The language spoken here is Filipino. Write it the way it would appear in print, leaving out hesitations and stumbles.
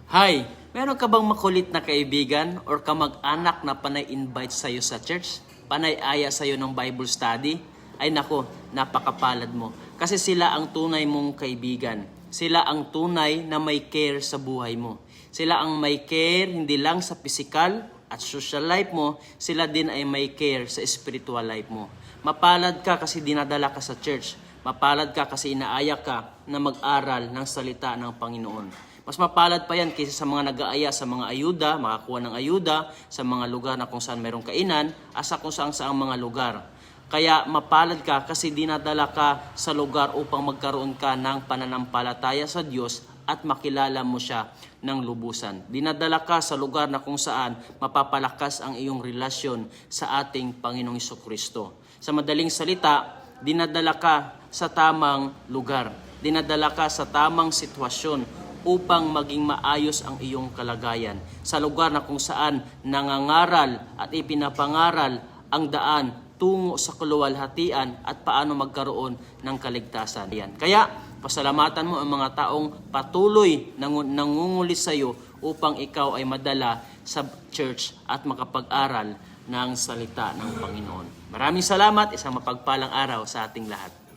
Hi! Meron ka bang makulit na kaibigan or kamag-anak na panay-invite sa'yo sa church? Panay-aya sa'yo ng Bible study? Ay nako, napakapalad mo. Kasi sila ang tunay mong kaibigan. Sila ang tunay na may care sa buhay mo. Sila ang may care hindi lang sa physical at social life mo, sila din ay may care sa spiritual life mo. Mapalad ka kasi dinadala ka sa church. Mapalad ka kasi inaaya ka na mag-aral ng salita ng Panginoon. Mas mapalad pa yan kaysa sa mga nag-aaya sa mga ayuda, makakuha ng ayuda sa mga lugar na kung saan mayroong kainan, asa kung saan saang mga lugar. Kaya mapalad ka kasi dinadala ka sa lugar upang magkaroon ka ng pananampalataya sa Diyos at makilala mo siya ng lubusan. Dinadala ka sa lugar na kung saan mapapalakas ang iyong relasyon sa ating Panginoong Jesucristo. Sa madaling salita, dinadala ka sa tamang lugar. Dinadala ka sa tamang sitwasyon upang maging maayos ang iyong kalagayan. Sa lugar na kung saan nangangaral at ipinapangaral ang daan tungo sa kaluwalhatian at paano magkaroon ng kaligtasan. Kaya, pasalamatan mo ang mga taong patuloy nangunguli sa iyo upang ikaw ay madala sa church at makapag-aral ng salita ng Panginoon. Maraming salamat, isang mapagpalang araw sa ating lahat.